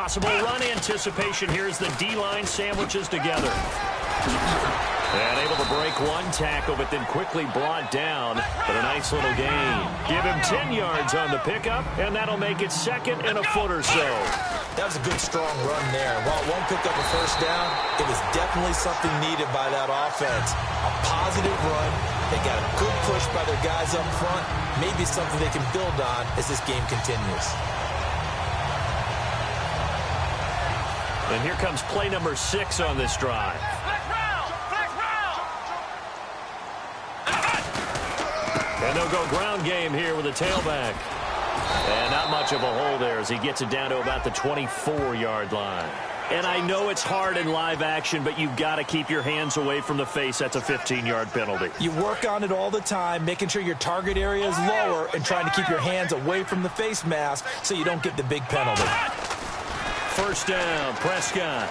possible run anticipation here as the D-line sandwiches together. And able to break one tackle, but then quickly brought down. But a nice little gain. Give him 10 yards on the pickup, and that'll make it second and a foot or so. That was a good, strong run there. While it won't pick up a first down, it was definitely something needed by that offense. A positive run. They got a good push by their guys up front. Maybe something they can build on as this game continues. And here comes play number 6 on this drive. And they'll go ground game here with a tailback. And not much of a hole there as he gets it down to about the 24-yard line. And I know it's hard in live action, but you've got to keep your hands away from the face. That's a 15-yard penalty. You work on it all the time, making sure your target area is lower and trying to keep your hands away from the face mask so you don't get the big penalty. First down, Prescott.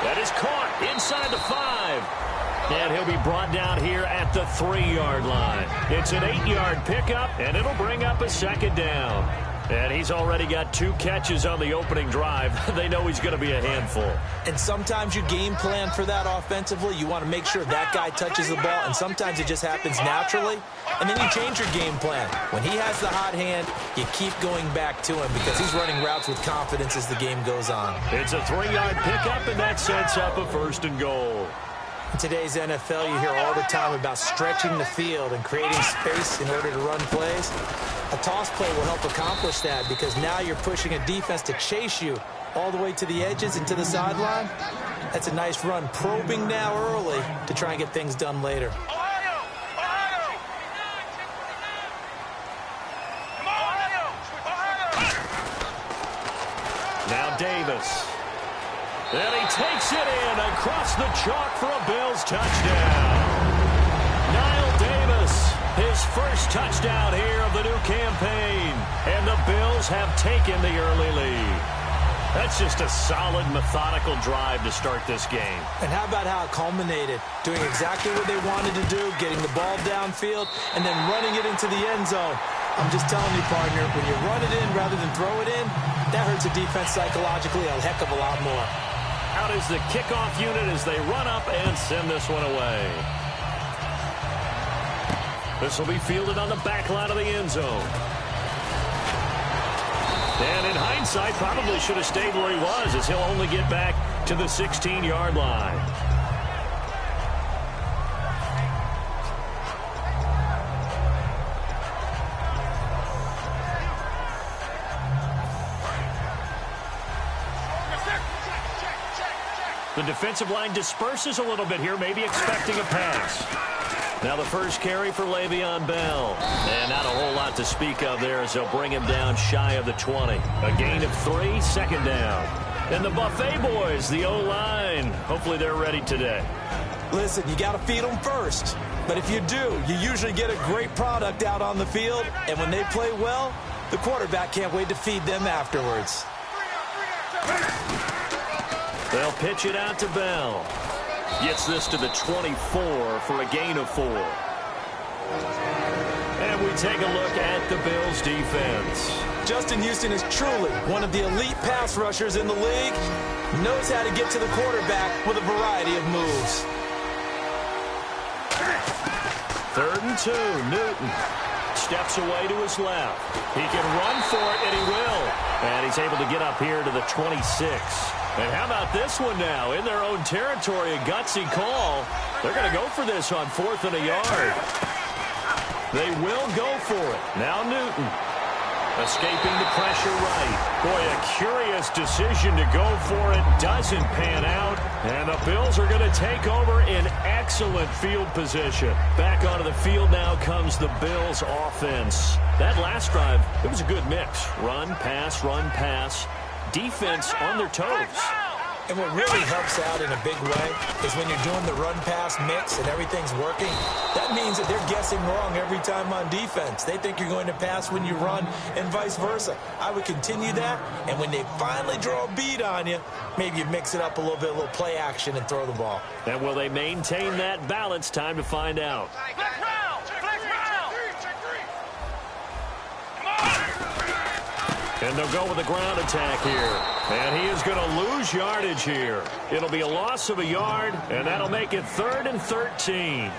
That is caught inside the 5. And he'll be brought down here at the 3-yard line. It's an 8-yard pickup, and it'll bring up a second down. And he's already got 2 catches on the opening drive. They know he's going to be a handful. And sometimes you game plan for that offensively. You want to make sure that guy touches the ball, and sometimes it just happens naturally. And then you change your game plan. When he has the hot hand, you keep going back to him because he's running routes with confidence as the game goes on. It's a 3-yard pickup, and that sets up a first and goal. In today's NFL, you hear all the time about stretching the field and creating space in order to run plays. A toss play will help accomplish that because now you're pushing a defense to chase you all the way to the edges and to the sideline. That's a nice run, probing now early to try and get things done later. Now Davis. And he takes it in across the chalk for a Bills touchdown. Niall Davis, his first touchdown here of the new campaign. And the Bills have taken the early lead. That's just a solid, methodical drive to start this game. And how about how it culminated? Doing exactly what they wanted to do, getting the ball downfield, and then running it into the end zone. I'm just telling you, partner, when you run it in rather than throw it in, that hurts a defense psychologically a heck of a lot more. Out is the kickoff unit as they run up and send this one away. This will be fielded on the back line of the end zone. And in hindsight, probably should have stayed where he was as he'll only get back to the 16-yard line. The defensive line disperses a little bit here, maybe expecting a pass. Now the first carry for Le'Veon Bell. And not a whole lot to speak of there as they'll bring him down shy of the 20. A gain of 3, second down. And the Buffet boys, the O-line, hopefully they're ready today. Listen, you got to feed them first. But if you do, you usually get a great product out on the field. And when they play well, the quarterback can't wait to feed them afterwards. They'll pitch it out to Bell. Gets this to the 24 for a gain of 4. And we take a look at the Bills' defense. Justin Houston is truly one of the elite pass rushers in the league. Knows how to get to the quarterback with a variety of moves. 3rd and 2, Newton. Steps away to his left. He can run for it, and he will. And he's able to get up here to the 26. And how about this one now? In their own territory, a gutsy call. They're going to go for this on 4th and a yard. They will go for it. Now Newton. Escaping the pressure right. Boy, a curious decision to go for it. Doesn't pan out. And the Bills are going to take over in excellent field position. Back onto the field now comes the Bills offense. That last drive, it was a good mix. Run, pass. Defense on their toes. And what really helps out in a big way is when you're doing the run-pass mix and everything's working, that means that they're guessing wrong every time on defense. They think you're going to pass when you run and vice versa. I would continue that, and when they finally draw a beat on you, maybe you mix it up a little bit, a little play action, and throw the ball. And will they maintain that balance? Time to find out. And they'll go with a ground attack here. And he is going to lose yardage here. It'll be a loss of a yard, and that'll make it 3rd and 13.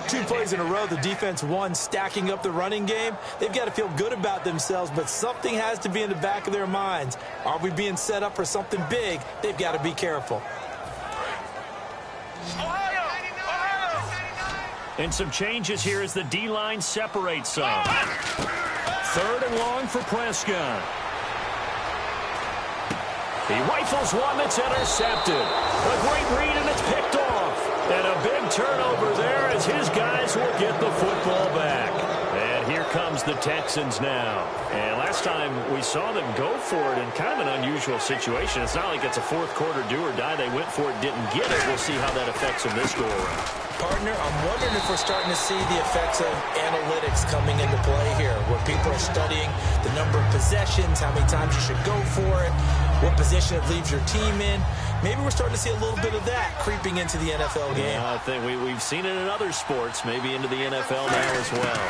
2 plays in a row, the defense won, stacking up the running game. They've got to feel good about themselves, but something has to be in the back of their minds. Are we being set up for something big? They've got to be careful. And some changes here as the D-line separates some. 3rd and long for Prescott. He rifles one that's intercepted. A great read, and it's picked off. And a big turnover there as his guys will get the football back. And here comes the Texans now. And last time we saw them go for it in kind of an unusual situation. It's not like it's a fourth-quarter do-or-die. They went for it, didn't get it. We'll see how that affects them this go-around. Partner, I'm wondering if we're starting to see the effects of analytics coming into play here, where people are studying the number of possessions, how many times you should go for it, what position it leaves your team in. Maybe we're starting to see a little bit of that creeping into the NFL game. Yeah, I think we've seen it in other sports, maybe into the NFL now as well.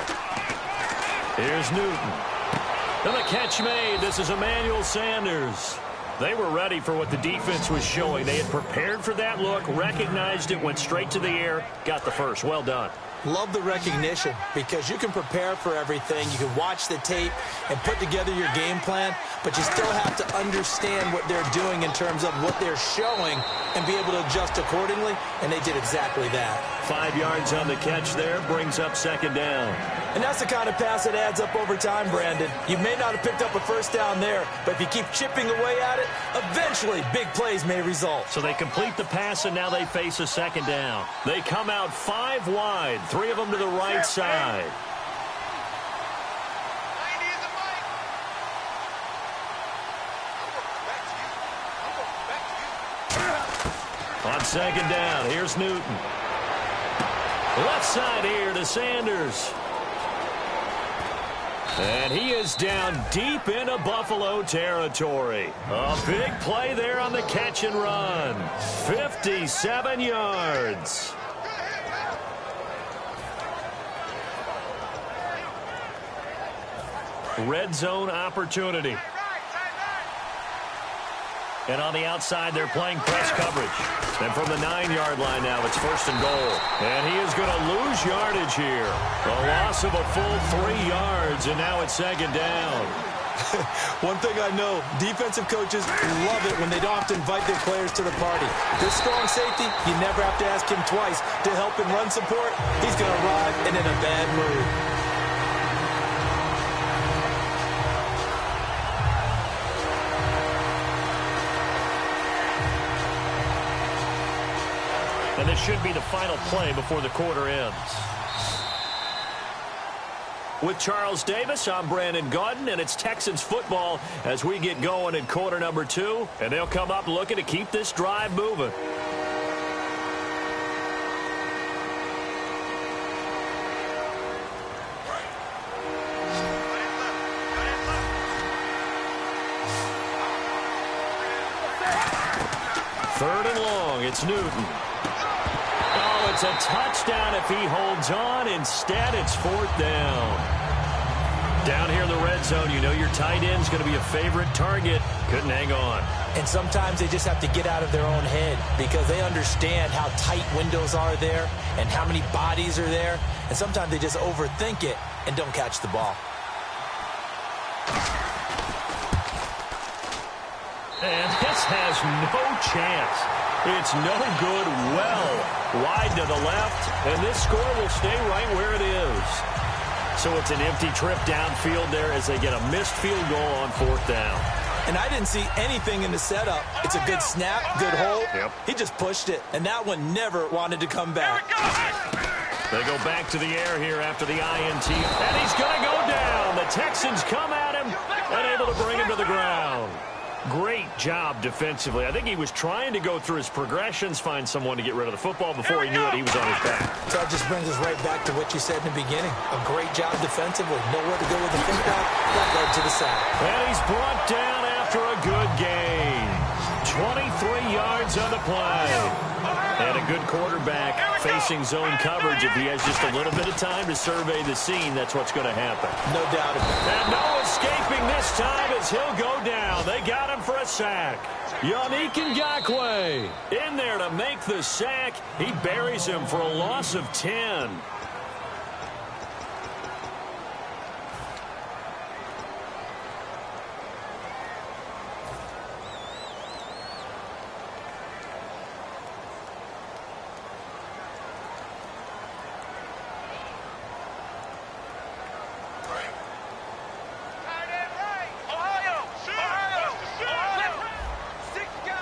Here's Newton. And the catch made. This is Emmanuel Sanders. They were ready for what the defense was showing. They had prepared for that look, recognized it, went straight to the air, got the first. Well done. Love the recognition, because you can prepare for everything. You can watch the tape and put together your game plan, but you still have to understand what they're doing in terms of what they're showing and be able to adjust accordingly, and they did exactly that. 5 yards on the catch there, brings up 2nd down. And that's the kind of pass that adds up over time, Brandon. You may not have picked up a first down there, but if you keep chipping away at it, eventually big plays may result. So they complete the pass, and now they face a 2nd down. They come out 5 wide, 3 of them to the right side. On 2nd down, here's Newton. Left side here to Sanders. And he is down deep into Buffalo territory. A big play there on the catch and run. 57 yards. Red zone opportunity. And on the outside, they're playing press coverage. And from the 9-yard line now, it's 1st and goal. And he is going to lose yardage here. A loss of a full 3 yards, and now it's 2nd down. One thing I know, defensive coaches love it when they don't have to invite their players to the party. This strong safety, you never have to ask him twice to help in run support. He's going to arrive and in a bad mood. And this should be the final play before the quarter ends. With Charles Davis, I'm Brandon Gaudin, and it's Texans football as we get going in quarter number 2. And they'll come up looking to keep this drive moving. Third and long, it's Newton. Oh, it's a touchdown if he holds on. Instead, it's 4th down. Down here in the red zone, you know your tight end's going to be a favorite target. Couldn't hang on. And sometimes they just have to get out of their own head because they understand how tight windows are there and how many bodies are there. And sometimes they just overthink it and don't catch the ball. And this has no chance. It's no good. Well wide to the left, and this score will stay right where it is. So it's an empty trip downfield there as they get a missed field goal on 4th down. And I didn't see anything in the setup. It's a good snap, good hold. Yep. He just pushed it, and that one never wanted to come back. They go back to the air here after the INT, and he's going to go down. The Texans come at him and able to bring him to the ground. Great job defensively. I think he was trying to go through his progressions, find someone to get rid of the football. Before he knew it, he was on his back. So that just brings us right back to what you said in the beginning. A great job defensively. Nowhere to go with the football. That led to the sack. And he's brought down after a good gain. 23 yards on the play. And a good quarterback facing zone coverage. If he has just a little bit of time to survey the scene, that's what's going to happen. No doubt about it. And no escaping this time as he'll go down. They got him for a sack. Yannick Ngakoue in there to make the sack. He buries him for a loss of 10.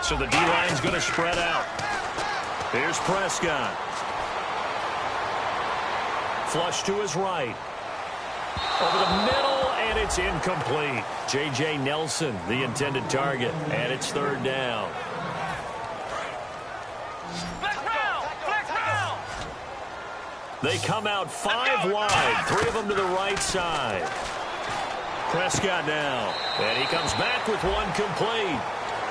So the D-line's going to spread out. Here's Prescott. Flush to his right. Over the middle, and it's incomplete. J.J. Nelson, the intended target, and it's third down. They come out 5 wide, 3 of them to the right side. Prescott now, and he comes back with one complete.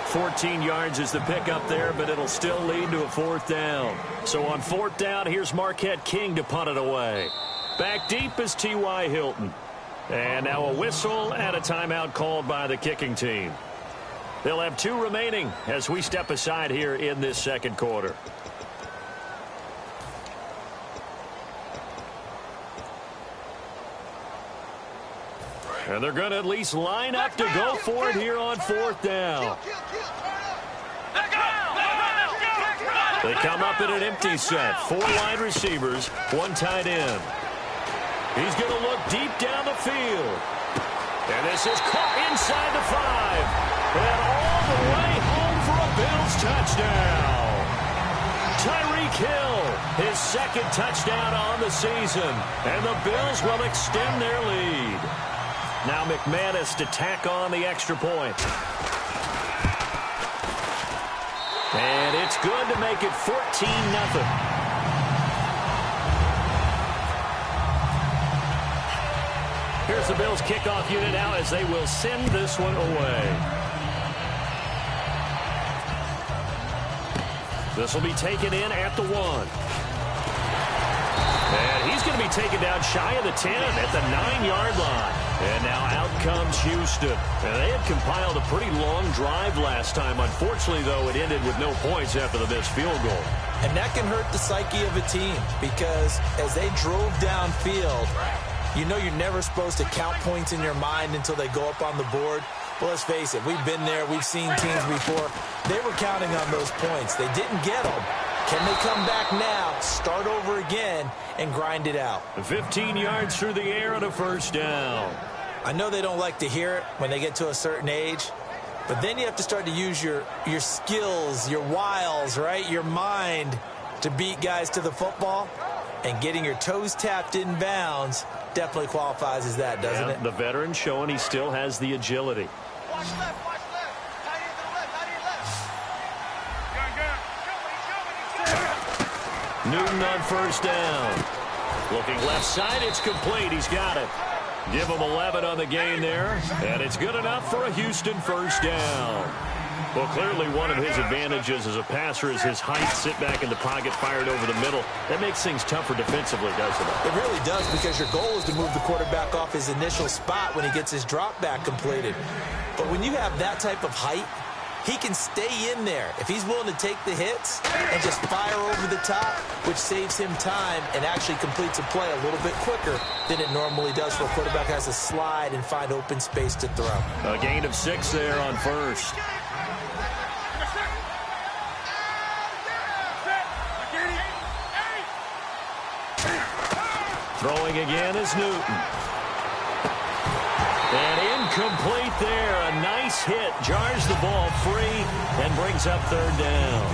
14 yards is the pickup there, but it'll still lead to a fourth down. So on fourth down, here's Marquette King to punt it away. Back deep is T.Y. Hilton. And now a whistle and a timeout called by the kicking team. They'll have 2 remaining as we step aside here in this second quarter. And they're going to at least line up to go for it here on fourth down. They come up in an empty set. 4 wide receivers, 1 tight end. He's going to look deep down the field. And this is caught inside the 5. And all the way home for a Bills touchdown. Tyreek Hill, his second touchdown on the season. And the Bills will extend their lead. Now McManus to tack on the extra point. And it's good to make it 14-0. Here's the Bills kickoff unit now as they will send this one away. This will be taken in at the 1. And he's going to be taken down shy of the 10 at the 9-yard line. And now out comes Houston. And they had compiled a pretty long drive last time. Unfortunately, though, it ended with no points after the missed field goal. And that can hurt the psyche of a team because as they drove downfield, you know you're never supposed to count points in your mind until they go up on the board. Well, let's face it, we've been there. We've seen teams before. They were counting on those points. They didn't get them. Can they come back now, start over again, and grind it out? 15 yards through the air and a first down. I know they don't like to hear it when they get to a certain age, but then you have to start to use your skills, your wiles, right, your mind to beat guys to the football. And getting your toes tapped in bounds definitely qualifies as that, doesn't it? The veteran showing he still has the agility. Watch left, watch left. Tight end to the left, tight end left. Newton on first down. Looking left side, it's complete. He's got it. Give him 11 on the game there, and it's good enough for a Houston first down. Well, clearly one of his advantages as a passer is his height, sit back in the pocket, fired over the middle. That makes things tougher defensively, doesn't it? It really does, because your goal is to move the quarterback off his initial spot when he gets his drop back completed. But when you have that type of height, he can stay in there if he's willing to take the hits and just fire over the top, which saves him time and actually completes a play a little bit quicker than it normally does for a quarterback who has to slide and find open space to throw. A gain of 6 there on first. Throwing again is Newton. And incomplete there. A nice hit. Jars the ball free and brings up third down.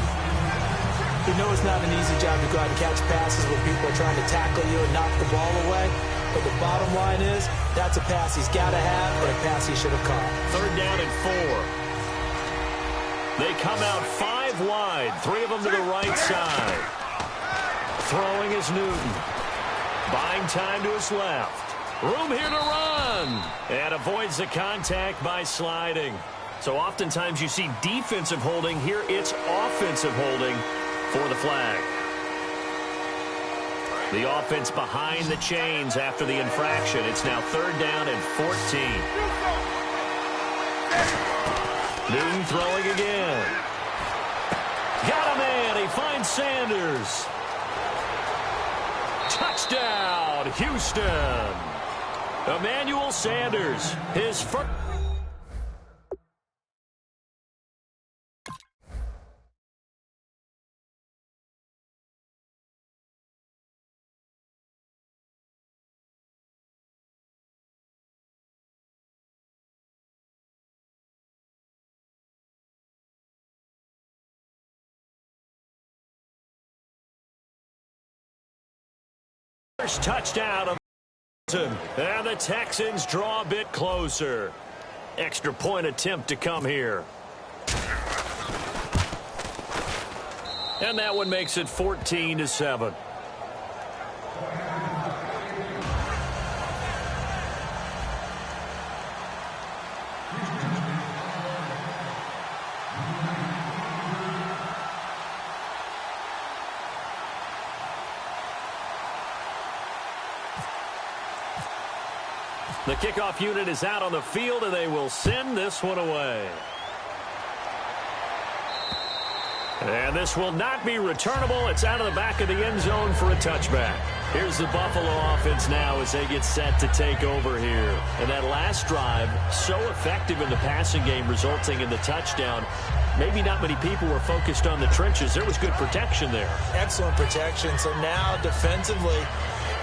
You know it's not an easy job to go out and catch passes when people are trying to tackle you and knock the ball away. But the bottom line is, that's a pass he's got to have and a pass he should have caught. Third down and 4. They come out 5 wide. 3 of them to the right side. Throwing is Newton. Buying time to his left. Room here to run. And avoids the contact by sliding. So oftentimes you see defensive holding. Here it's offensive holding for the flag. The offense behind the chains after the infraction. It's now 3rd down and 14. Newton throwing again. Got a man. He finds Sanders. Touchdown, Houston. Emmanuel Sanders, his first. First touchdown of and the Texans draw a bit closer. Extra point attempt to come here. And that one makes it 14-7. The kickoff unit is out on the field, and they will send this one away. And this will not be returnable. It's out of the back of the end zone for a touchback. Here's the Buffalo offense now as they get set to take over here. And that last drive, so effective in the passing game, resulting in the touchdown. Maybe not many people were focused on the trenches. There was good protection there. Excellent protection. So now defensively,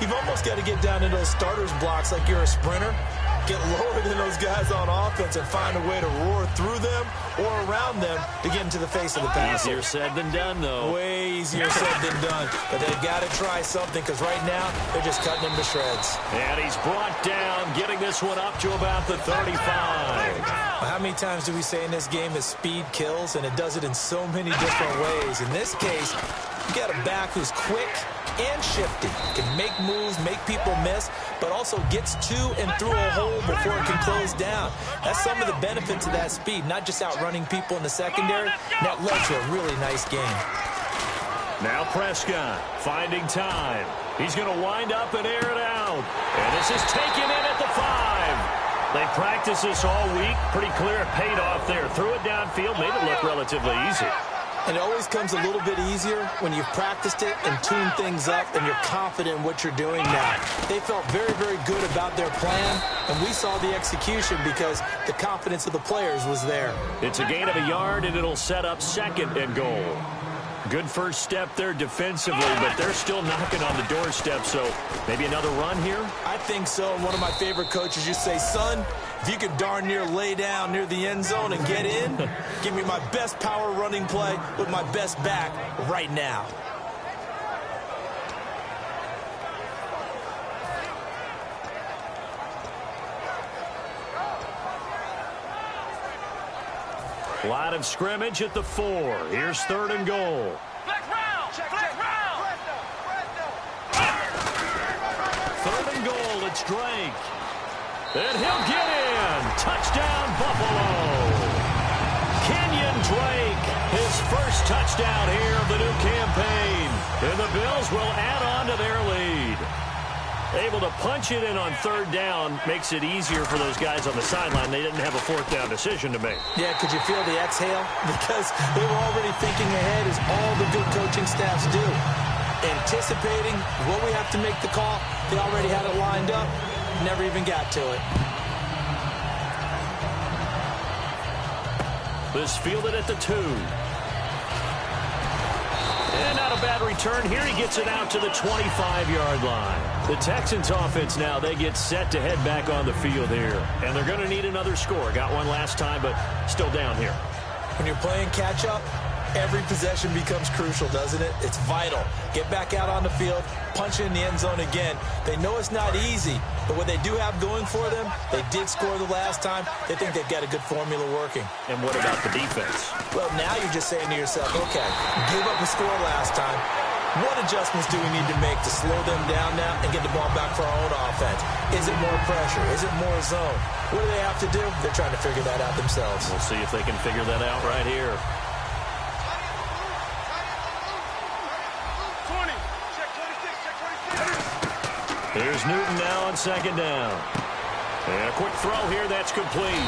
you've almost got to get down into those starters blocks like you're a sprinter. Get lower than those guys on offense and find a way to roar through them or around them to get into the face of the passer. Easier said than done, though. Way easier said than done. But they've got to try something because right now they're just cutting him to shreds. And he's brought down, getting this one up to about the 35. How many times do we say in this game that speed kills, and it does it in so many different ways? In this case, you got a back who's quick and shifty, can make moves, make people miss, but also gets to and through a hole before it can close down. That's some of the benefits of that speed, not just outrunning people in the secondary. That led to a really nice game. Now Prescott finding time. He's going to wind up and air it out. And this is taken in at the 5. They practiced this all week. Pretty clear it paid off there. Threw it downfield, made it look relatively easy. And it always comes a little bit easier when you've practiced it and tuned things up and you're confident in what you're doing now. They felt very, very good about their plan, and we saw the execution because the confidence of the players was there. It's a gain of a yard, and it'll set up 2nd and goal. Good first step there defensively, but they're still knocking on the doorstep, so maybe another run here? I think so. And one of my favorite coaches used to say, son, if you could darn near lay down near the end zone and get in, give me my best power running play with my best back right now. Line of scrimmage at the 4. Here's 3rd and goal. Flex round! Flex round! 3rd and goal, it's Drake. And he'll get in. Touchdown, Buffalo. Kenyon Drake, his first touchdown here of the new campaign. And the Bills will add on to their lead. Able to punch it in on 3rd down makes it easier for those guys on the sideline. They didn't have a 4th down decision to make. Yeah, could you feel the exhale? Because they were already thinking ahead, as all the good coaching staffs do. Anticipating what we have to make the call. They already had it lined up. Never even got to it. This fielded at the 2. And not a bad return here. He gets it out to the 25-yard line. The Texans offense now, they get set to head back on the field here. And they're going to need another score. Got one last time, but still down here. When you're playing catch-up, every possession becomes crucial, doesn't it? It's vital. Get back out on the field, punch in the end zone again. They know it's not easy, but what they do have going for them, they did score the last time. They think they've got a good formula working. And what about the defense? Well, now you're just saying to yourself, okay, give up a score last time. What adjustments do we need to make to slow them down now and get the ball back for our own offense? Is it more pressure? Is it more zone? What do they have to do? They're trying to figure that out themselves. We'll see if they can figure that out right here. 20. Check 26. Check 26. Here's Newton now on second down. And a quick throw here. That's complete.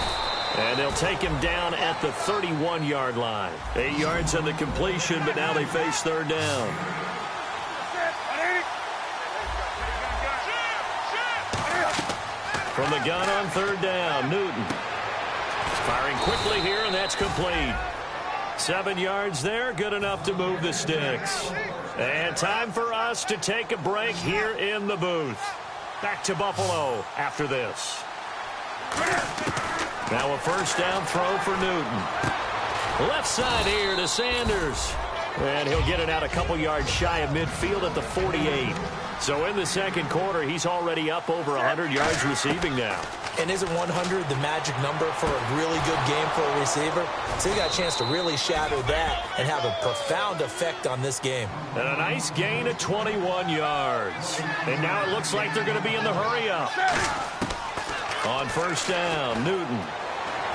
And they'll take him down at the 31-yard line. 8 yards on the completion, but now they face third down. From the gun on third down, Newton. Firing quickly here, and that's complete. 7 yards there, good enough to move the sticks. And time for us to take a break here in the booth. Back to Buffalo after this. Now a first down throw for Newton. Left side here to Sanders. And he'll get it out a couple yards shy of midfield at the 48. So in the second quarter, he's already up over 100 yards receiving now. And isn't 100 the magic number for a really good game for a receiver? So he got a chance to really shatter that and have a profound effect on this game. And a nice gain of 21 yards. And now it looks like they're going to be in the hurry-up. On first down, Newton.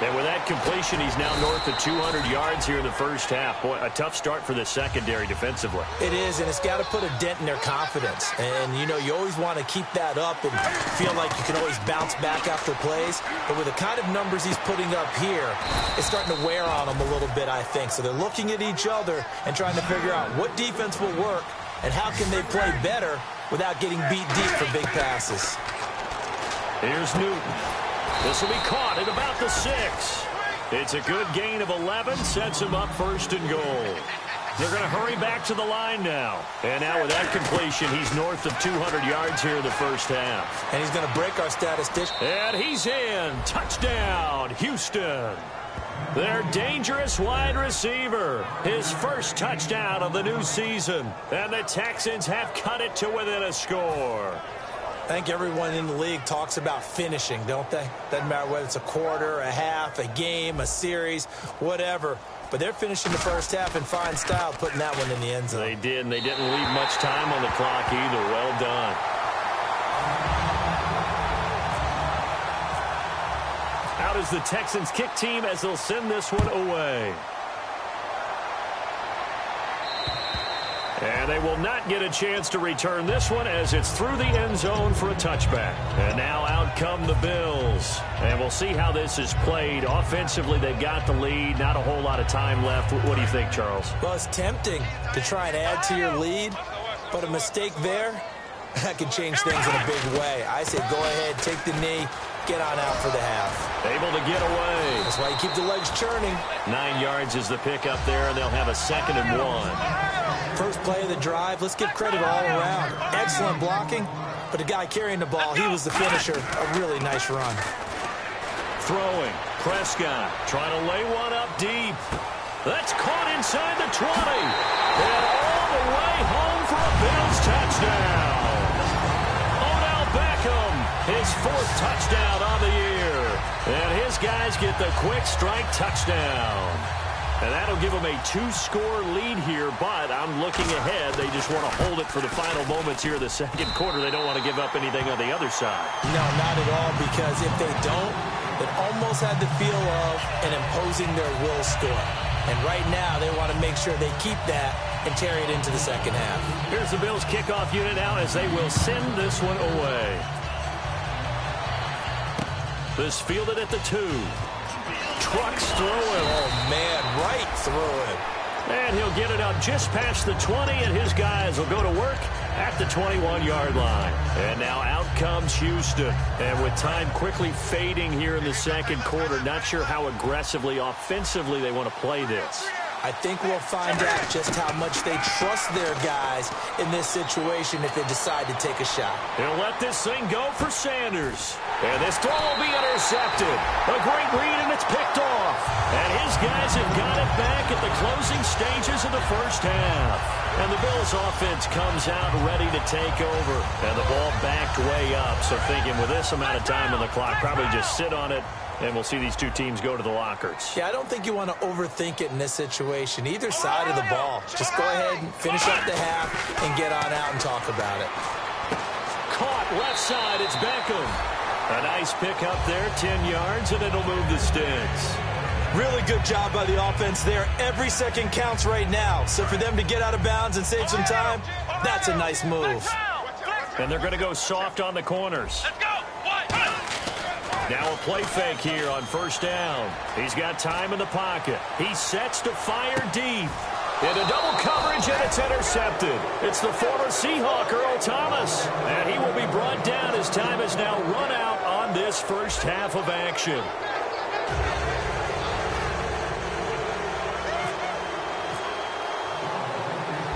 And with that completion, he's now north of 200 yards here in the first half. Boy, a tough start for the secondary defensively. It is, and it's got to put a dent in their confidence. And, you know, you always want to keep that up and feel like you can always bounce back after plays. But with the kind of numbers he's putting up here, it's starting to wear on them a little bit, I think. So they're looking at each other and trying to figure out what defense will work and how can they play better without getting beat deep for big passes. Here's Newton. This will be caught at about the 6. It's a good gain of 11, sets him up first and goal. They're going to hurry back to the line now. And now with that completion, he's north of 200 yards here in the first half. And he's going to break our statistician. And he's in. Touchdown, Houston. Their dangerous wide receiver. His first touchdown of the new season. And the Texans have cut it to within a score. I think everyone in the league talks about finishing, don't they? Doesn't matter whether it's a quarter, a half, a game, a series, whatever. But they're finishing the first half in fine style, putting that one in the end zone. They did, and they didn't leave much time on the clock either. Well done. Out is the Texans kick team as they'll send this one away. And they will not get a chance to return this one as it's through the end zone for a touchback. And now out come the Bills. And we'll see how this is played. Offensively, they've got the lead. Not a whole lot of time left. What do you think, Charles? Well, it's tempting to try and add to your lead, but a mistake there, that could change things in a big way. I say go ahead, take the knee, get on out for the half. Able to get away. That's why you keep the legs churning. 9 yards is the pickup there, and they'll have a 2nd and 1. First play of the drive, let's give credit all around. Excellent blocking, but the guy carrying the ball, he was the finisher. A really nice run. Throwing, Prescott trying to lay one up deep. That's caught inside the 20. And all the way home for a Bills touchdown. Odell Beckham, his 4th touchdown on the year. And his guys get the quick strike touchdown. And that'll give them a 2-score lead here, but I'm looking ahead. They just want to hold it for the final moments here of the second quarter. They don't want to give up anything on the other side. No, not at all, because if they don't, it almost had the feel of an imposing their will score. And right now, they want to make sure they keep that and carry it into the second half. Here's the Bills kickoff unit now as they will send this one away. This fielded at the 2. Trucks through him. Oh, man, right through him. And he'll get it up just past the 20, and his guys will go to work at the 21-yard line. And now out comes Houston. And with time quickly fading here in the second quarter, not sure how aggressively, offensively they want to play this. I think we'll find out just how much they trust their guys in this situation if they decide to take a shot. He'll let this thing go for Sanders. And this throw will be intercepted. A great read, and it's picked off. And his guys have got it back at the closing stages of the first half. And the Bills offense comes out ready to take over. And the ball backed way up. So thinking with this amount of time on the clock, probably just sit on it And we'll see these two teams go to the lockers. Yeah, I don't think you want to overthink it in this situation. Either side of the ball. Just go ahead and finish up the half and get on out and talk about it. Caught left side. It's Beckham. A nice pick up there, 10 yards, and it'll move the sticks. Really good job by the offense there. Every second counts right now. So for them to get out of bounds and save some time, that's a nice move. And they're going to go soft on the corners. Let's go. Now a play fake here on first down. He's got time in the pocket. He sets to fire deep. Into double coverage, and it's intercepted. It's the former Seahawk, Earl Thomas. And he will be brought down as time has now run out on this first half of action.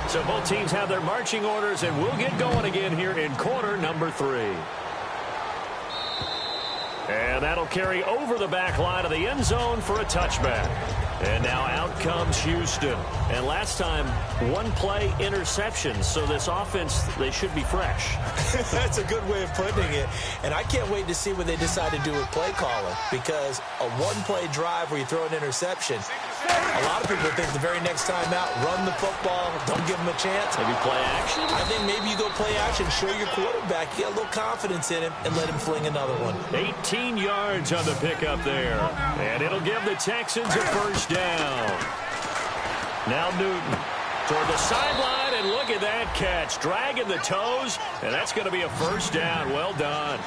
So both teams have their marching orders, and we'll get going again here in quarter number 3. And that'll carry over the back line of the end zone for a touchback. And now out comes Houston. And last time, one play interception. So this offense, they should be fresh. That's a good way of putting it. And I can't wait to see what they decide to do with play calling. Because a one-play drive where you throw an interception, a lot of people think the very next time out, run the football, don't give them a chance. Maybe play action? I think maybe you go play action, show your quarterback, get a little confidence in him, and let him fling another one. 18 yards on the pickup there. And it'll give the Texans a first down. Now Newton toward the sideline, and look at that catch. Dragging the toes, and that's going to be a first down. Well done.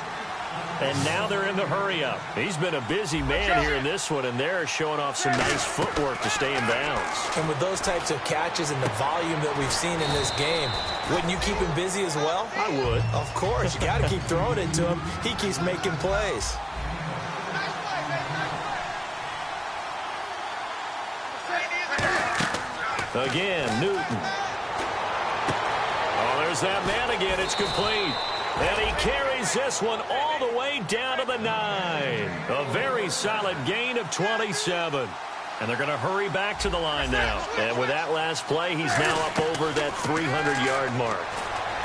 And now they're in the hurry-up. He's been a busy man here in this one, and they're showing off some nice footwork to stay in bounds. And with those types of catches and the volume that we've seen in this game, wouldn't you keep him busy as well? I would. Of course. You got to keep throwing it to him. He keeps making plays. Again, Newton. Oh, there's that man again. It's complete. And he carries this one all the way down to the 9. A very solid gain of 27. And they're going to hurry back to the line now. And with that last play, he's now up over that 300-yard mark.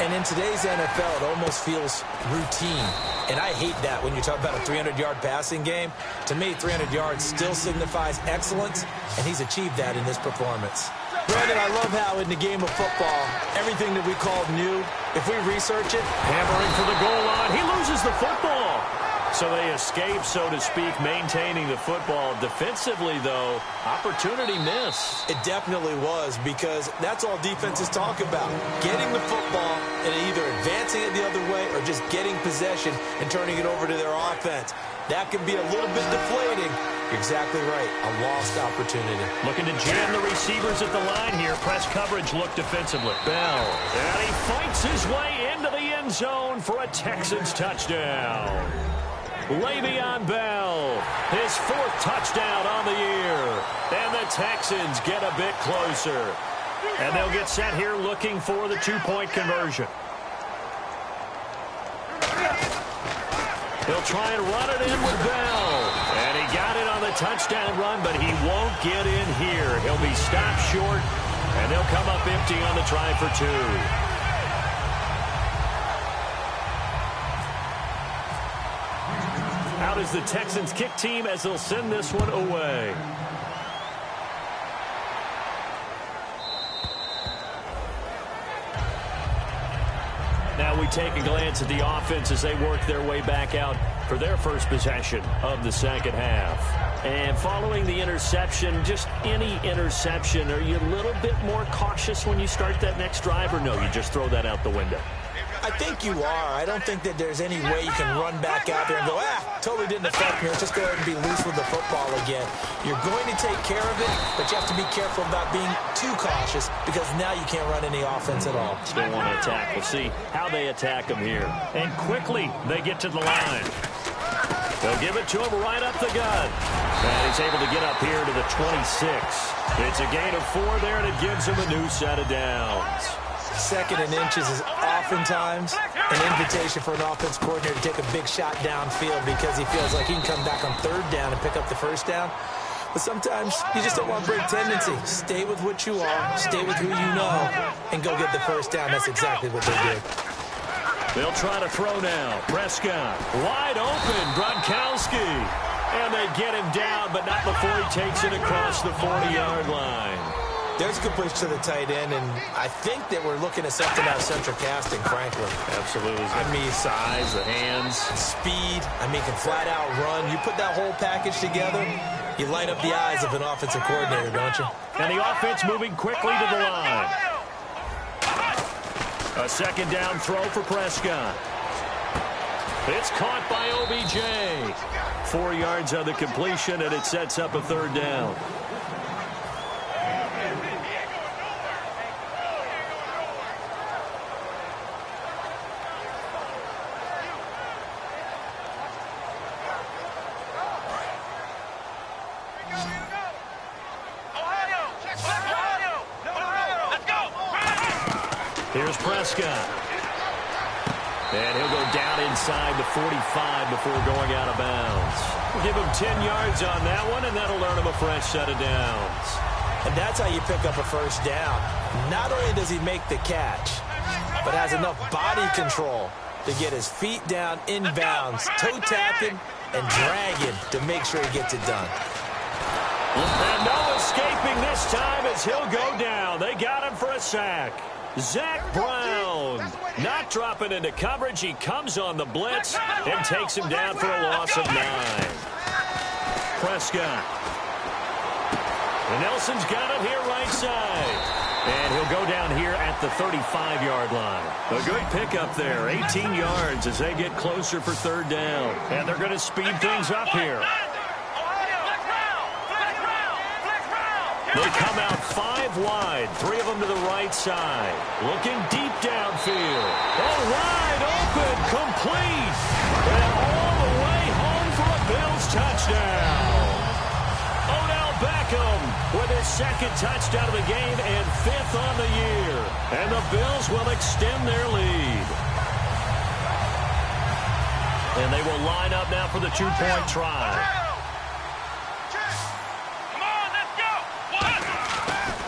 And in today's NFL, it almost feels routine. And I hate that when you talk about a 300-yard passing game. To me, 300 yards still signifies excellence, and he's achieved that in this performance. Brandon, I love how in the game of football, everything that we call new, if we research it, hammering for the goal line, he loses the football. So they escape, so to speak, maintaining the football. Defensively, though, opportunity miss. It definitely was, because that's all defenses talk about. Getting the football and either advancing it the other way or just getting possession and turning it over to their offense. That can be a little bit deflating. You're exactly right. A lost opportunity. Looking to jam the receivers at the line here. Press coverage look defensively. Bell. And he fights his way into the end zone for a Texans touchdown. Le'Veon Bell, his 4th touchdown on the year. And the Texans get a bit closer. And they'll get set here looking for the 2-point conversion. He'll try and run it in with Bell. And he got it on the touchdown run, but he won't get in here. He'll be stopped short, and they'll come up empty on the try for 2. Out is the Texans kick team as they'll send this one away. Now we take a glance at the offense as they work their way back out for their first possession of the second half. And following the interception, just any interception, are you a little bit more cautious when you start that next drive, or no, you just throw that out the window? I think you are. I don't think that there's any way you can run back out there and go, totally didn't affect me. Let's just go ahead and be loose with the football again. You're going to take care of it, but you have to be careful about being too cautious, because now you can't run any offense at all. Still want to attack. We'll see how they attack them here. And quickly, they get to the line. They'll give it to him right up the gut. And he's able to get up here to the 26. It's a gain of 4 there, and it gives him a new set of downs. 2nd and inches is oftentimes an invitation for an offense coordinator to take a big shot downfield, because he feels like he can come back on 3rd down and pick up the 1st down. But sometimes you just don't want to break tendency. Stay with what you are, stay with who you know, and go get the 1st down. That's exactly what they did. They'll try to throw now. Prescott wide open. Gronkowski. And they get him down, but not before he takes it across the 40-yard line. There's a good push to the tight end, and I think that we're looking at something out of central casting, frankly. Absolutely. I mean, size, the hands. Speed. I mean, can flat out run. You put that whole package together, you light up the eyes of an offensive coordinator, don't you? And the offense moving quickly to the line. A second down throw for Prescott. It's caught by OBJ. 4 yards on the completion, and it sets up a third down. Here's Prescott. And he'll go down inside the 45 before going out of bounds. We'll give him 10 yards on that one, and that'll earn him a fresh set of downs. And that's how you pick up a first down. Not only does he make the catch, but has enough body control to get his feet down inbounds, toe tapping and dragging to make sure he gets it done. And no escaping this time as he'll go down. They got him for a sack. Zach Brown not dropping into coverage. He comes on the blitz and takes him down for a loss of 9. Prescott. And Nelson's got it here right side. And he'll go down here at the 35-yard line. A good pickup there. 18 yards as they get closer for third down. And they're going to speed things up here. They come out 5 wide, 3 of them to the right side. Looking deep downfield. Oh, wide open, complete. And all the way home for a Bills touchdown. Odell Beckham with his second touchdown of the game and 5th on the year. And the Bills will extend their lead. And they will line up now for the 2-point try.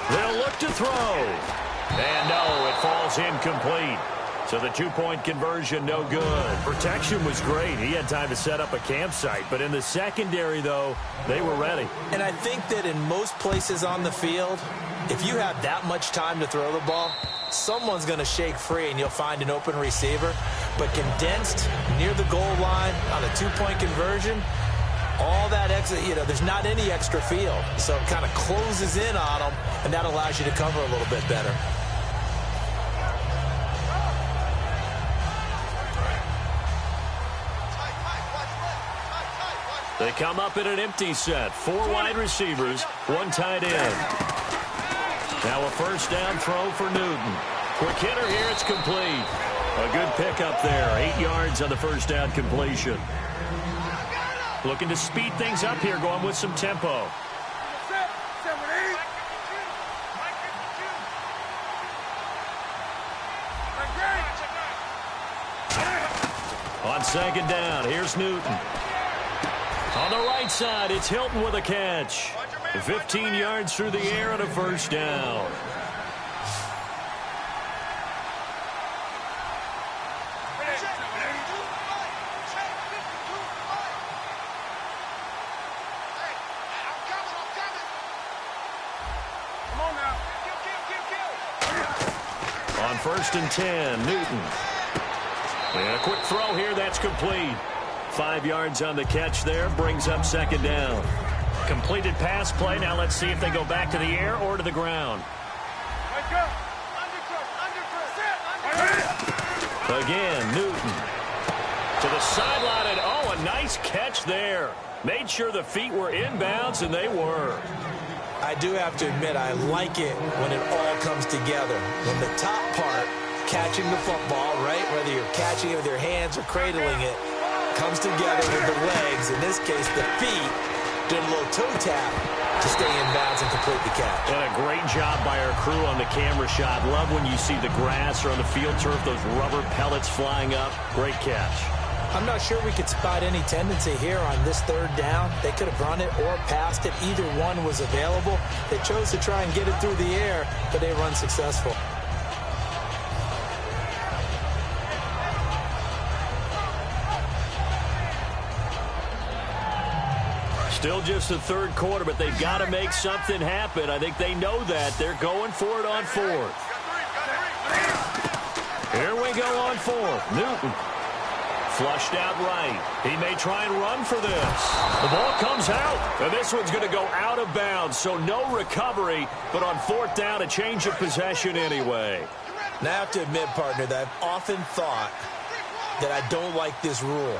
They'll look to throw. And no, it falls incomplete. So the 2-point conversion, no good. Protection was great. He had time to set up a campsite. But in the secondary, though, they were ready. And I think that in most places on the field, if you have that much time to throw the ball, someone's going to shake free and you'll find an open receiver. But condensed near the goal line on a 2-point conversion, all that extra, there's not any extra field. So it kind of closes in on them, and that allows you to cover a little bit better. They come up in an empty set. 4 wide receivers, 1 tight end. Now a first down throw for Newton. Quick hitter here, it's complete. A good pickup there. 8 yards on the first down completion. Looking to speed things up here, going with some tempo. On second down, here's Newton. On the right side, it's Hilton with a catch. 15 yards through the air and a first down. On 1st and 10, Newton. And a quick throw here, that's complete. 5 yards on the catch there, brings up second down. Completed pass play. Now let's see if they go back to the air or to the ground. Again, Newton. To the sideline, and oh, a nice catch there. Made sure the feet were inbounds, and they were. I do have to admit, I like it when it all comes together. When the top part, catching the football, right, whether you're catching it with your hands or cradling it, comes together with the legs, in this case the feet, did a little toe tap to stay in bounds and complete the catch. And a great job by our crew on the camera shot. Love when you see the grass or on the field turf, those rubber pellets flying up. Great catch. I'm not sure we could spot any tendency here on this third down. They could have run it or passed it. Either one was available. They chose to try and get it through the air, but they run successful. Still just the third quarter, but they've got to make something happen. I think they know that. They're going for it on fourth. Here we go on fourth. Newton. Flushed out right. He may try and run for this. The ball comes out, and this one's going to go out of bounds, so no recovery, but on fourth down, a change of possession anyway. Now, I have to admit, partner, that I've often thought that I don't like this rule,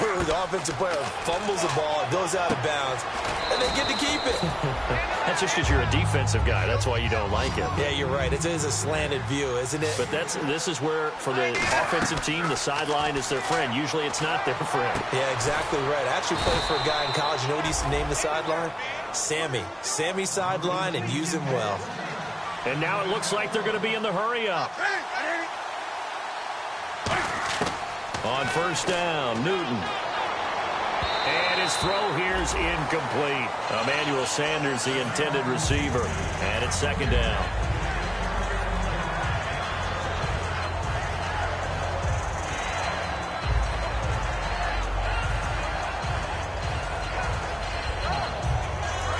where the offensive player fumbles the ball, it goes out of bounds, and they get to keep it. That's just because you're a defensive guy. That's why you don't like it. Yeah, you're right. It is a slanted view, isn't it? But this is where, for the offensive team, the sideline is their friend. Usually it's not their friend. Yeah, exactly right. I actually played for a guy in college. You know what he used to name the sideline? Sammy. Sammy sideline, and use him well. And now it looks like they're going to be in the hurry-up. On first down, Newton. And his throw here is incomplete. Emmanuel Sanders, the intended receiver. And it's second down.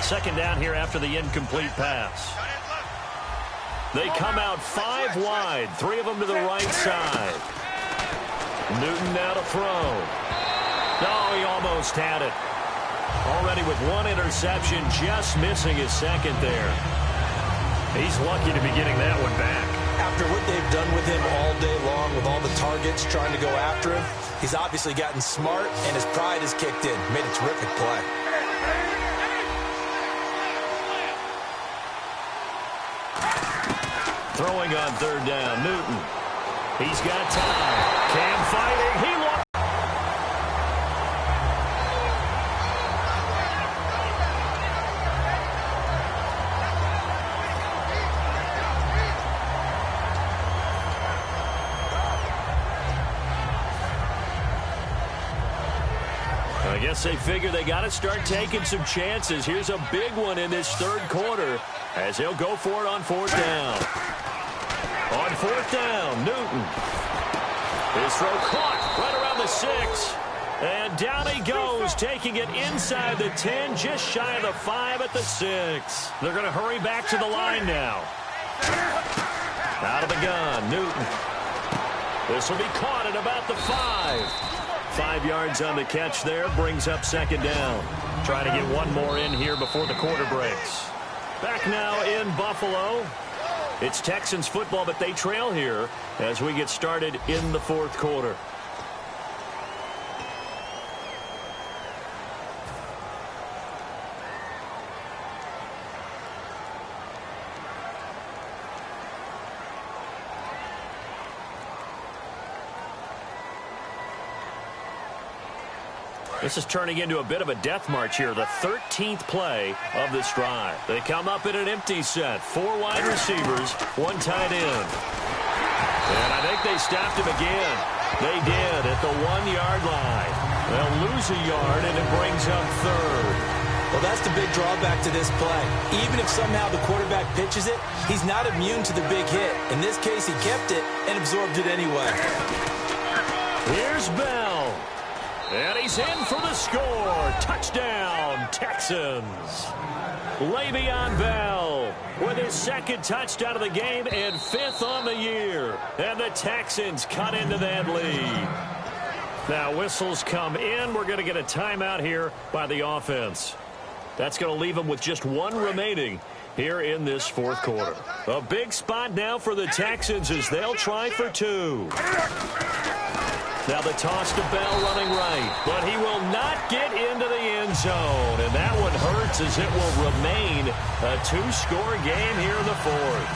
Second down here after the incomplete pass. They come out 5 wide, 3 of them to the right side. Newton now to throw. Oh, he almost had it. Already with 1 interception, just missing his second there. He's lucky to be getting that one back. After what they've done with him all day long, with all the targets trying to go after him, he's obviously gotten smart, and his pride has kicked in. Made a terrific play. Throwing on third down, Newton. He's got time. Cam fighting. He lost. I guess they figure they got to start taking some chances. Here's a big one in this third quarter as he'll go for it on fourth down. On fourth down, Newton. His throw caught right around the 6. And down he goes, taking it inside the 10, just shy of the 5 at the 6. They're going to hurry back to the line now. Out of the gun, Newton. This will be caught at about the 5. 5 yards on the catch there, brings up second down. Trying to get one more in here before the quarter breaks. Back now in Buffalo. It's Texans football, but they trail here as we get started in the fourth quarter. This is turning into a bit of a death march here, the 13th play of this drive. They come up in an empty set, 4 wide receivers, 1 tight end. And I think they stopped him again. They did at the 1-yard line. They'll lose a yard, and it brings up third. Well, that's the big drawback to this play. Even if somehow the quarterback pitches it, he's not immune to the big hit. In this case, he kept it and absorbed it anyway. Here's Bell. And he's in for the score. Touchdown, Texans. Le'Veon Bell with his 2nd touchdown of the game and 5th on the year. And the Texans cut into that lead. Now whistles come in. We're going to get a timeout here by the offense. That's going to leave them with just 1 remaining here in this fourth quarter. A big spot now for the Texans as they'll try for 2. Now the toss to Bell running right, but he will not get into the end zone. And that one hurts as it will remain a 2-score game here in the fourth.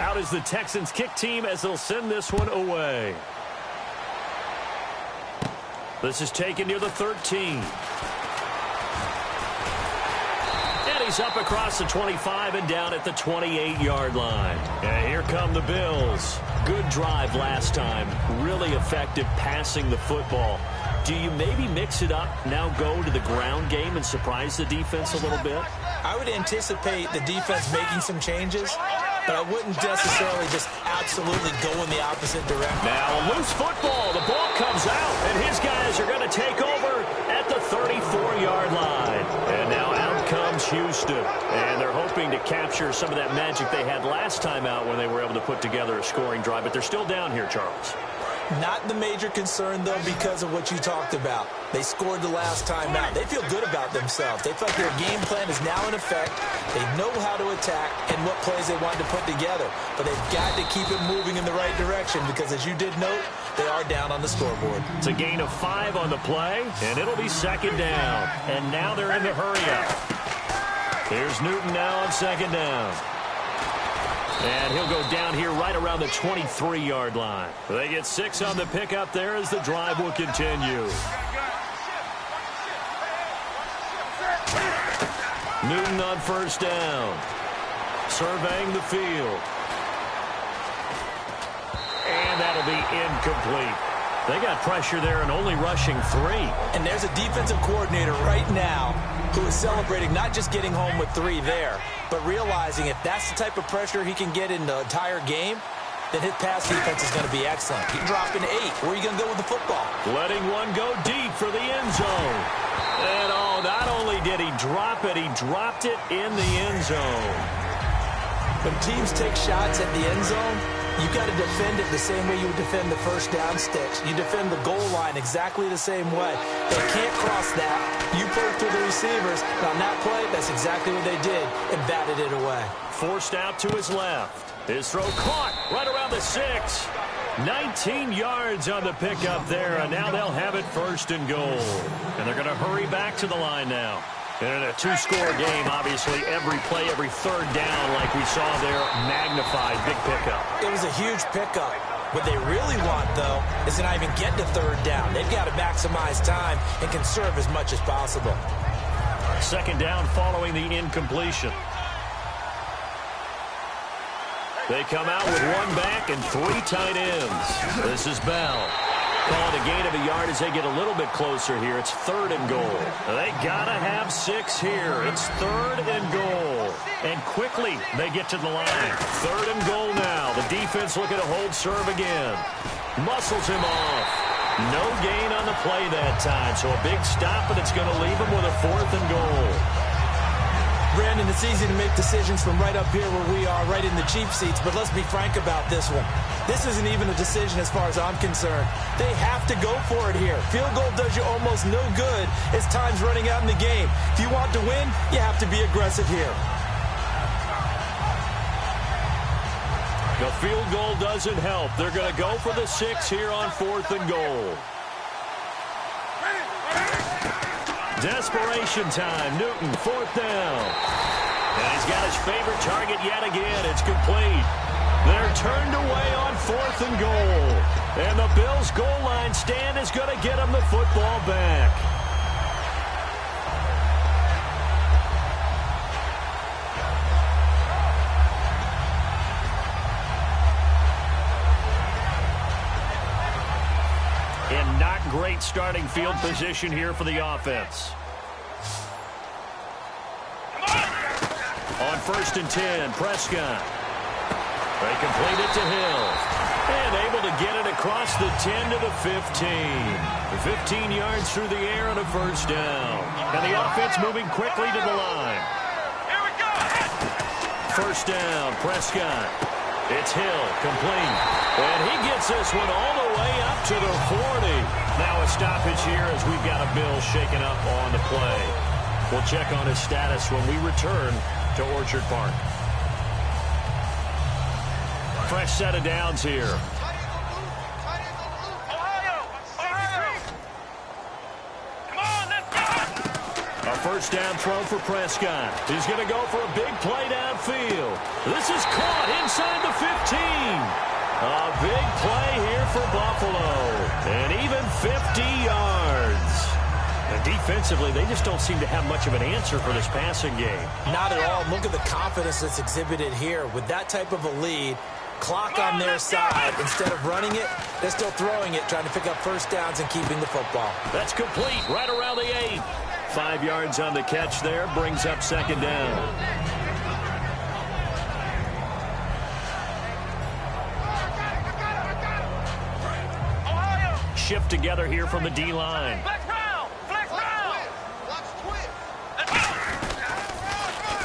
Out is the Texans kick team as they'll send this one away. This is taken near the 13. And And he's up across the 25 and down at the 28-yard line. And here come the Bills. Good drive last time. Really effective passing the football. Do you maybe mix it up, now go to the ground game and surprise the defense a little bit? I would anticipate the defense making some changes, but I wouldn't necessarily just absolutely go in the opposite direction. Now a loose football. The ball comes out, and his guys are going to take over at the 34-yard line. And now out comes Houston. And they're hoping to capture some of that magic they had last time out when they were able to put together a scoring drive. But they're still down here, Charles. Not the major concern, though, because of what you talked about. They scored the last time out. They feel good about themselves. They feel like their game plan is now in effect. They know how to attack and what plays they want to put together. But they've got to keep it moving in the right direction because, as you did note, they are down on the scoreboard. It's a gain of 5 on the play, and it'll be second down. And now they're in the hurry-up. Here's Newton now on second down. And he'll go down here right around the 23-yard line. They get 6 on the pickup there as the drive will continue. Newton on first down. Surveying the field. And that'll be incomplete. They got pressure there and only rushing 3. And there's a defensive coordinator right now who is celebrating not just getting home with 3 there, but realizing if that's the type of pressure he can get in the entire game, then his pass defense is going to be excellent. He dropped an 8. Where are you going to go with the football? Letting one go deep for the end zone. And not only did he drop it, he dropped it in the end zone. When teams take shots at the end zone, you got to defend it the same way you would defend the first down sticks. You defend the goal line exactly the same way. They can't cross that. You pull through the receivers. And on that play, that's exactly what they did and batted it away. Forced out to his left. His throw caught right around the 6. 19 yards on the pickup there, and now they'll have it first and goal. And they're going to hurry back to the line now. And in a 2-score game, obviously, every play, every third down, like we saw there, magnified. Big pickup. It was a huge pickup. What they really want, though, is to not even get to third down. They've got to maximize time and conserve as much as possible. Second down following the incompletion. They come out with 1 back and 3 tight ends. This is Bell. Calling a gain of a yard as they get a little bit closer here. It's 3rd and goal. They got to have 6 here. It's 3rd and goal. And quickly they get to the line. 3rd and goal now. The defense looking to hold serve again. Muscles him off. No gain on the play that time. So a big stop, and it's going to leave him with a 4th and goal. Brandon, it's easy to make decisions from right up here where we are, right in the cheap seats, but let's be frank about this one. This isn't even a decision as far as I'm concerned. They have to go for it here. Field goal does you almost no good as time's running out in the game. If you want to win, you have to be aggressive here. The field goal doesn't help. They're going to go for the 6 here on 4th and goal. Desperation time. Newton, 4th down. And he's got his favorite target yet again. It's complete. They're turned away on 4th and goal. And the Bills' goal line stand is going to get them the football back. And not great starting field position here for the offense. On 1st and 10, Prescott. They complete it to Hill. And able to get it across the 10 to the 15. 15 yards through the air and a 1st down. And the offense moving quickly to the line. Here we go. 1st down, Prescott. It's Hill, complete. And he gets this one all the way up to the 40. Now a stoppage here as we've got a Bill shaken up on the play. We'll check on his status when we return to Orchard Park. Fresh set of downs here. Come on, let's go. A 1st down throw for Prescott. He's going to go for a big play downfield. This is caught inside the 15. A big play here for Buffalo. And even 50 yards. And Defensively, they just don't seem to have much of an answer for this passing game. Not at all. Look at the confidence that's exhibited here. With that type of a lead, clock on their side, instead of running it, they're still throwing it, trying to pick up first downs and keeping the football. That's complete right around the 8. 5 yards on the catch there, brings up second down. Shift together here from the D-line.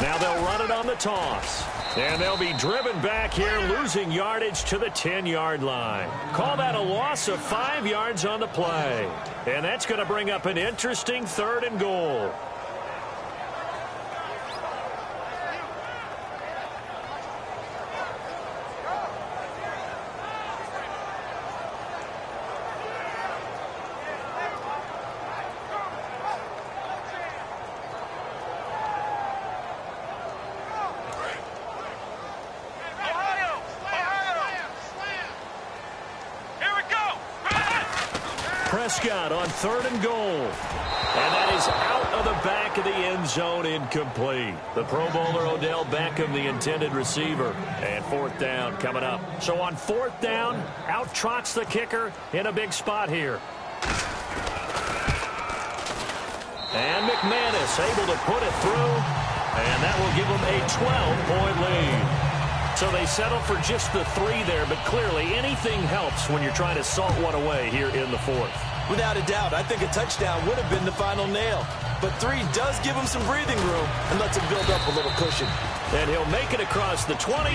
Now they'll run it on the toss. And they'll be driven back here, losing yardage to the 10-yard line. Call that a loss of 5 yards on the play. And that's going to bring up an interesting 3rd and goal. Prescott on 3rd and goal. And that is out of the back of the end zone, incomplete. The Pro Bowler Odell Beckham, the intended receiver. And 4th down coming up. So on 4th down, out trots the kicker in a big spot here. And McManus able to put it through. And that will give them a 12-point lead. So they settle for just the 3 there, but clearly anything helps when you're trying to salt one away here in the 4th. Without a doubt, I think a touchdown would have been the final nail. But 3 does give him some breathing room and lets him build up a little cushion. And he'll make it across the 20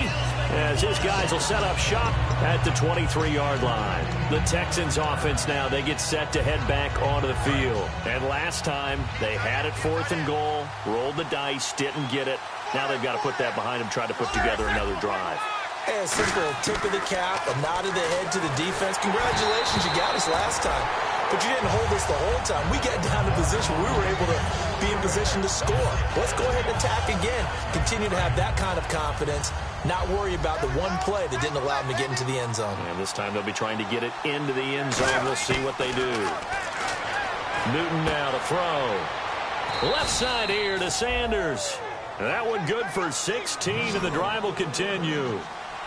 as his guys will set up shop at the 23-yard line. The Texans offense now, they get set to head back onto the field. And last time, they had it 4th and goal, rolled the dice, didn't get it. Now they've got to put that behind them, try to put together another drive. A simple tip of the cap, a nod of the head to the defense. Congratulations, you got us last time. But you didn't hold us the whole time. We got down to position where we were able to be in position to score. Let's go ahead and attack again. Continue to have that kind of confidence. Not worry about the one play that didn't allow them to get into the end zone. And this time they'll be trying to get it into the end zone. We'll see what they do. Newton now to throw. Left side here to Sanders. That one good for 16, and the drive will continue.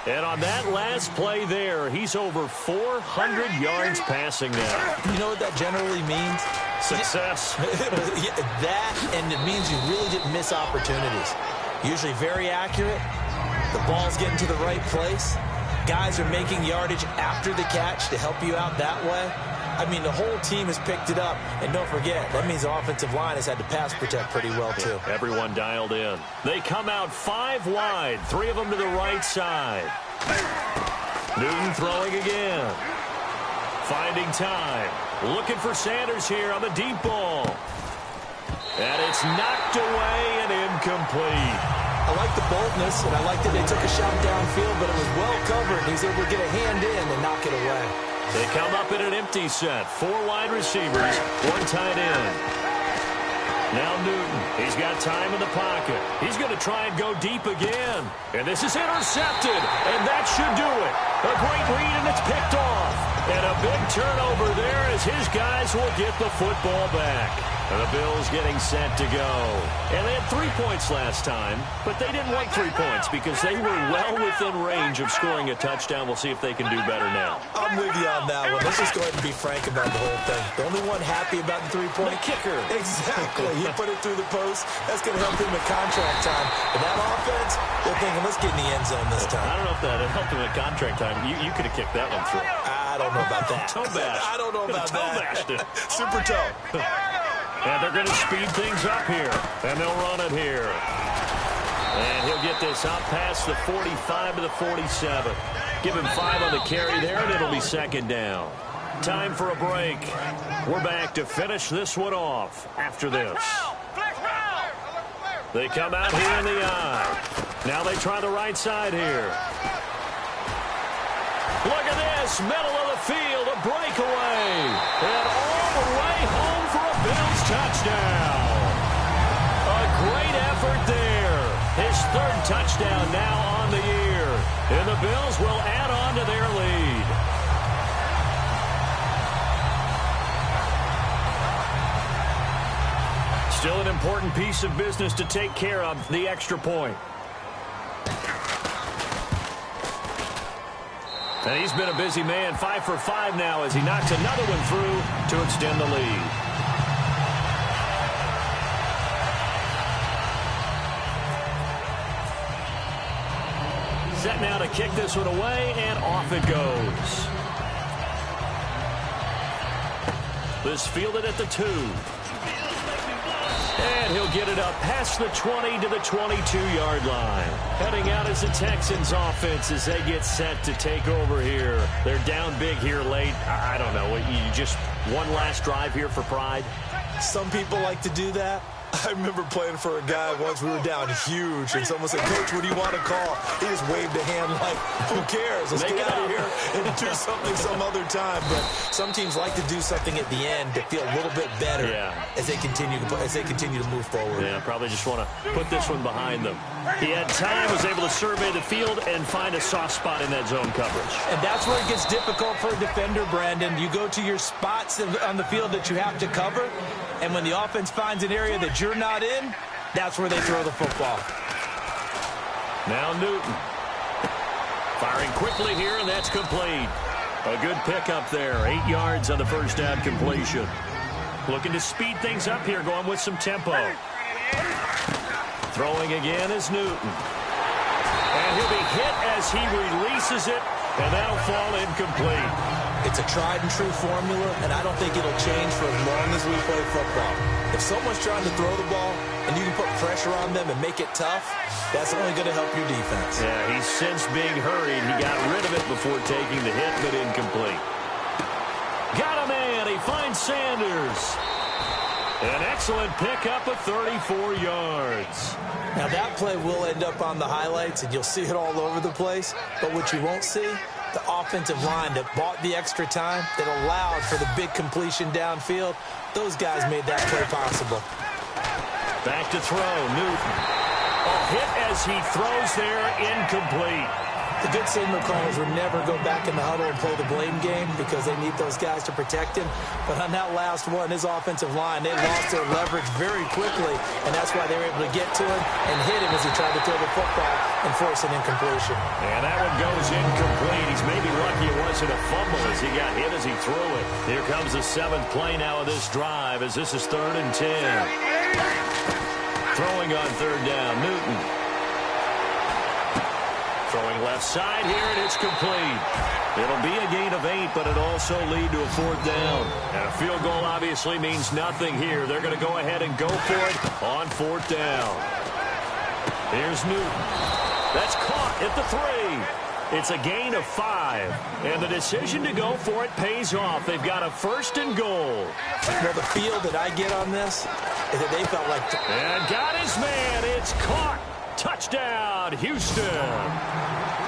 And on that last play there, he's over 400 yards passing now. You know what that generally means? Success. That, and it means you really didn't miss opportunities. Usually very accurate. The ball's getting to the right place. Guys are making yardage after the catch to help you out that way. I mean, the whole team has picked it up. And don't forget, that means the offensive line has had to pass protect pretty well, too. Everyone dialed in. They come out 5 wide, 3 of them to the right side. Newton throwing again. Finding time. Looking for Sanders here on the deep ball. And it's knocked away and incomplete. I like the boldness, and I like that they took a shot downfield, but it was well covered. He's able to get a hand in and knock it away. They come up in an empty set. 4 wide receivers, 1 tight end. Now Newton. He's got time in the pocket. He's going to try and go deep again. And this is intercepted. And that should do it. A great read, and it's picked off. And a big turnover there as his guys will get the football back. And the Bills getting set to go. And they had 3 points last time, but they didn't want 3 points because they were well within range of scoring a touchdown. We'll see if they can do better now. I'm with you on that one. Let's just go ahead and be frank about the whole thing. The only one happy about the 3-point kicker. Exactly. He put it through the post. That's going to help him at contract time. But that offense, they're thinking, let's get in the end zone this time. I don't know if that helped him at contract time. You could have kicked that one through. I don't know about that. Toe bash. I don't know about that. Super toe. And they're going to speed things up here. And they'll run it here. And he'll get this out past the 45 to the 47. Give him 5 on the carry there, and it'll be second down. Time for a break. We're back to finish this one off after this. They come out here in the eye. Now they try the right side here. Look at this, middle of the field, a breakaway. And all the way home for a Bills touchdown. A great effort there. His 3rd touchdown now on the year. And the Bills will add on to their lead. Still an important piece of business to take care of, the extra point. And he's been a busy man, 5 for 5 now as he knocks another one through to extend the lead. Set now to kick this one away, and off it goes. This fielded at the 2. And he'll get it up past the 20 to the 22-yard line. Heading out as the Texans offense as they get set to take over here. They're down big here late. I don't know. You just one last drive here for pride? Some people like to do that. I remember playing for a guy once. We were down huge, and someone said, "Coach, what do you want to call?" He just waved a hand like, "Who cares? Let's get out of here and do something some other time." But some teams like to do something at the end to feel a little bit better as they continue to move forward. Yeah, probably just want to put this one behind them. He had time, was able to survey the field and find a soft spot in that zone coverage. And that's where it gets difficult for a defender, Brandon. You go to your spots on the field that you have to cover, and when the offense finds an area that you're not in, that's where they throw the football. Now Newton. Firing quickly here, and that's complete. A good pickup there. 8 yards on the first down completion. Looking to speed things up here, going with some tempo. Throwing again is Newton. And he'll be hit as he releases it, and that'll fall incomplete. It's a tried-and-true formula, and I don't think it'll change for as long as we play football. If someone's trying to throw the ball and you can put pressure on them and make it tough, that's only going to help your defense. Yeah, he's since being hurried. He got rid of it before taking the hit, but incomplete. Got a man. He finds Sanders. An excellent pickup of 34 yards. Now, that play will end up on the highlights, and you'll see it all over the place. But what you won't see, the offensive line that bought the extra time, that allowed for the big completion downfield, those guys made that play possible. Back to throw, Newton. A hit as he throws there, incomplete. The good signal callers would never go back in the huddle and play the blame game because they need those guys to protect him. But on that last one, his offensive line, they lost their leverage very quickly, and that's why they were able to get to him and hit him as he tried to throw the football and force an incompletion. And that one goes incomplete. He's maybe lucky it wasn't a fumble as he got hit as he threw it. Here comes the 7th play now of this drive as this is 3rd and 10. Throwing on 3rd down, Newton. Throwing left side here, and it's complete. It'll be a gain of 8, but it'll also lead to a 4th down. And a field goal obviously means nothing here. They're going to go ahead and go for it on 4th down. Here's Newton. That's caught at the 3. It's a gain of 5. And the decision to go for it pays off. They've got a 1st and goal. Well, the feel that I get on this is that they felt like... And got his man. It's caught. Touchdown, Houston.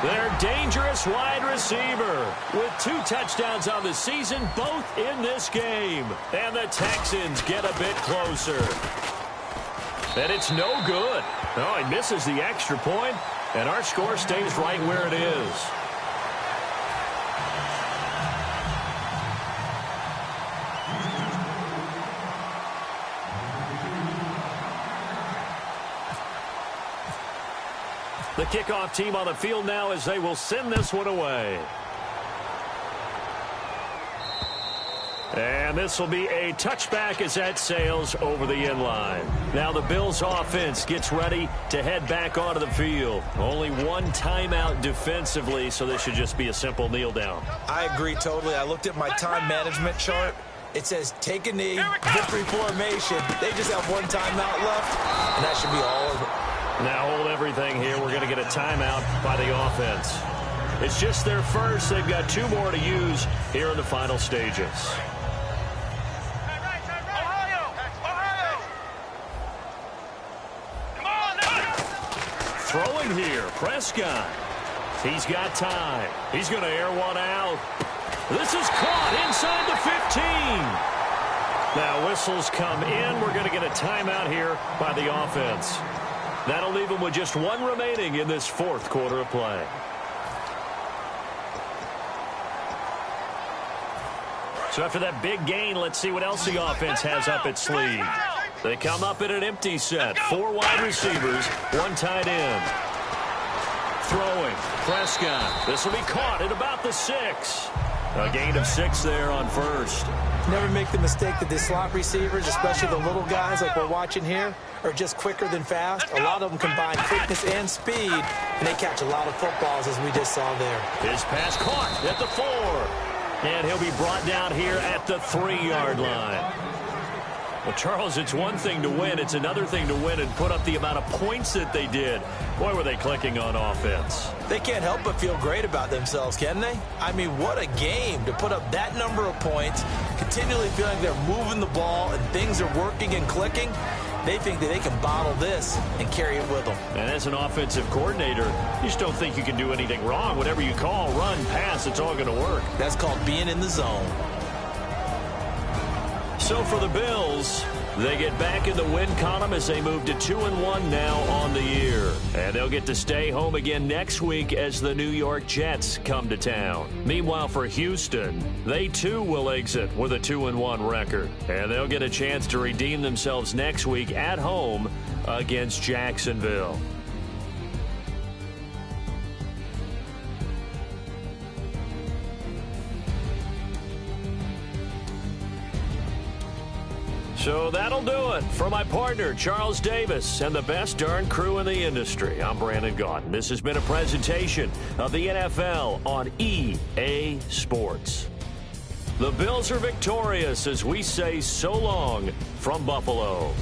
Their dangerous wide receiver with 2 touchdowns on the season, both in this game. And the Texans get a bit closer. And it's no good. Oh, he misses the extra point, and our score stays right where it is. The kickoff team on the field now as they will send this one away. And this will be a touchback as that sails over the end line. Now the Bills offense gets ready to head back onto the field. Only 1 timeout defensively, so this should just be a simple kneel down. I agree totally. I looked at my time management chart. It says take a knee, victory formation. They just have 1 timeout left, and that should be all of it. Now hold everything here. We're going to get a timeout by the offense. It's just their first. They've got 2 more to use here in the final stages. Throwing here, Prescott. He's got time. He's going to air one out. This is caught inside the 15. Now whistles come in. We're going to get a timeout here by the offense. That'll leave them with just 1 remaining in this 4th quarter of play. So after that big gain, let's see what else the offense has up its sleeve. They come up in an empty set. 4 wide receivers, 1 tight end. Throwing, Prescott. This will be caught at about the 6. A gain of 6 there on first. Never make the mistake that the slot receivers, especially the little guys like we're watching here, are just quicker than fast. A lot of them combine quickness and speed, and they catch a lot of footballs, as we just saw there. His pass caught at the 4. And he'll be brought down here at the 3-yard line. Well, Charles, it's one thing to win. It's another thing to win and put up the amount of points that they did. Boy, were they clicking on offense. They can't help but feel great about themselves, can they? I mean, what a game to put up that number of points, continually feeling they're moving the ball and things are working and clicking. They think that they can bottle this and carry it with them. And as an offensive coordinator, you just don't think you can do anything wrong. Whatever you call, run, pass, it's all going to work. That's called being in the zone. So for the Bills, they get back in the win column as they move to 2-1 now on the year. And they'll get to stay home again next week as the New York Jets come to town. Meanwhile, for Houston, they too will exit with a 2-1 record. And they'll get a chance to redeem themselves next week at home against Jacksonville. So that'll do it. For my partner, Charles Davis, and the best darn crew in the industry, I'm Brandon Gaudin. This has been a presentation of the NFL on EA Sports. The Bills are victorious as we say so long from Buffalo.